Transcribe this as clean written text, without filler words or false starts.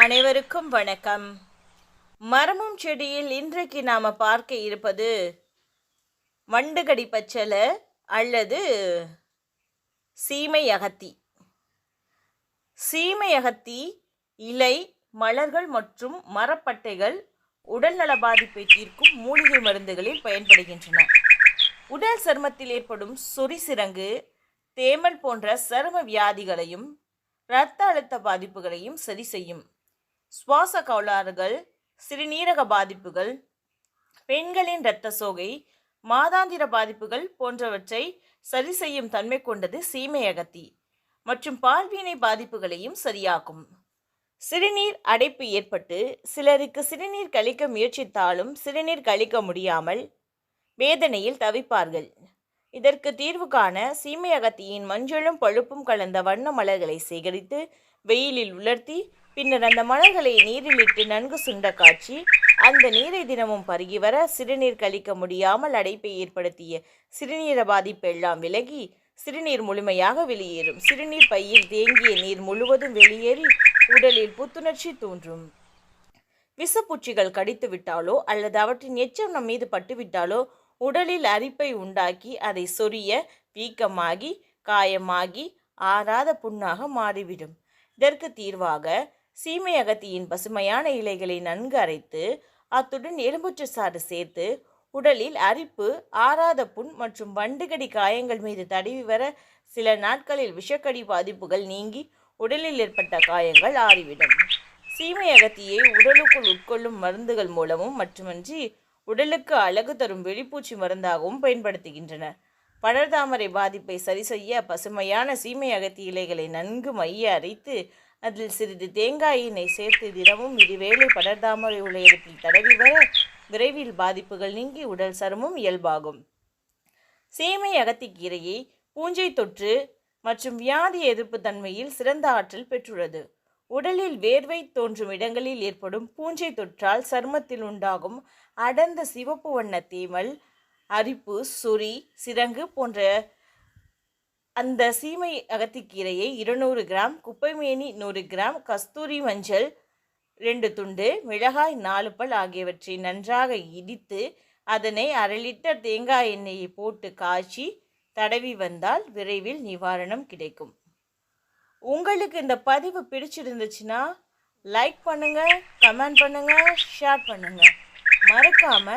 அனைவருக்கும் வணக்கம். மரமும் செடியில் இன்றைக்கு நாம பார்க்க இருப்பது வண்டுகடி பச்சலை அல்லது சீமை அகத்தி. சீமை அகத்தி இலை, மலர்கள் மற்றும் மரப்பட்டைகள் உடல்நல பாதிப்பை தீர்க்கும் மூலிகை மருந்துகளில் பயன்படுகின்றன. உடல் சருமத்தில் ஏற்படும் சொறிசிரங்கு, தேமல் போன்ற சரும வியாதிகளையும் இரத்த அழுத்த பாதிப்புகளையும் சரி செய்யும். சுவாச கோளாறுகள், சிறுநீரக பாதிப்புகள், பெண்களின் இரத்த சோகை, மாதாந்திர பாதிப்புகள் போன்றவற்றை சரி செய்யும் தன்மை கொண்டது சீமை அகத்தி. மற்றும் பால்வினை பாதிப்புகளையும் சரியாக்கும். சிறுநீர் அடைப்பு ஏற்பட்டு சிலருக்கு சிறுநீர் கழிக்க முயற்சித்தாலும் சிறுநீர் கழிக்க முடியாமல் வேதனையில் தவிப்பார்கள். இதற்கு தீர்வு காண சீமை அகத்தியின் மஞ்சளும் பழுப்பும் கலந்த வண்ண மலர்களை சேகரித்து வெயிலில் உலர்த்தி பின்னர் அந்த மலர்களை நீரில் இட்டு நன்கு சுண்ட காய்ச்சி அந்த நீரை தினமும் பருகி வர சிறுநீர் கழிக்க முடியாமல் அடைப்பை ஏற்படுத்திய சிறுநீர பாதிப்பு எல்லாம் விலகி சிறுநீர் முழுமையாக வெளியேறும். சிறுநீர் பையில் தேங்கிய நீர் முழுவதும் வெளியேறி உடலில் புத்துணர்ச்சி தோன்றும். விஷப்பூச்சிகள் கடித்து விட்டாலோ அல்லது அவற்றின் எச்சம் நம் மீது பட்டுவிட்டாலோ உடலில் அரிப்பை உண்டாக்கி அதை சொரிய வீக்கமாகி காயமாகி ஆறாத புண்ணாக மாறிவிடும். இதற்கு தீர்வாக சீமை அகத்தியின் பசுமையான இலைகளை நன்கு அரைத்து அத்துடன் எலும்புச்சை சாறு சேர்த்து உடலில் அரிப்பு, ஆறாத புண் மற்றும் வண்டுகடி காயங்கள் மீது தடவி வர சில நாட்களில் விஷக்கடி பாதிப்புகள் நீங்கி உடலில் ஏற்பட்ட காயங்கள் ஆறிவிடும். சீமை அகத்தியை உடலுக்குள் உட்கொள்ளும் மருந்துகள் மூலமும் மட்டுமின்றி உடலுக்கு அழகு தரும் வெளிப்பூச்சி மருந்தாகவும் பயன்படுத்துகின்றனர். படர்தாமரை பாதிப்பை சரி செய்ய பசுமையான சீமை அகத்தி இலைகளை நன்கு மைய அரைத்து அதில் சிறிது தேங்காய் எண்ணெய் சேர்த்து தினமும் இருவேளை படர்தாமரை உள்ள இடத்தில் தடவி வர விரைவில் பாதிப்புகள் நீங்கி உடல் சருமம் இயல்பாகும். சீமை அகத்தி கீரையை பூஞ்சை தொற்று மற்றும் வியாதி எதிர்ப்பு தன்மையில் சிறந்த ஆற்றல் பெற்றுள்ளது. உடலில் வேர்வை தோன்றும் இடங்களில் ஏற்படும் பூஞ்சை தொற்றால் சருமத்தில் உண்டாகும் அடர்ந்த சிவப்பு வண்ண தேமல், அரிப்பு, சொறி, சிரங்கு போன்ற அந்த சீமை அகத்திக்கீரையை 200 கிராம், குப்பைமேனி 100 கிராம், கஸ்தூரி மஞ்சள் 2 துண்டு, மிளகாய் 4 பல் ஆகியவற்றை நன்றாக இடித்து அதனை 1/2 லிட்டர் தேங்காய் எண்ணெயை போட்டு காய்ச்சி தடவி வந்தால் விரைவில் நிவாரணம் கிடைக்கும். உங்களுக்கு இந்த பதிவு பிடிச்சிருந்துச்சுன்னா லைக் பண்ணுங்க, கமெண்ட் பண்ணுங்க, ஷேர் பண்ணுங்க. மறக்காம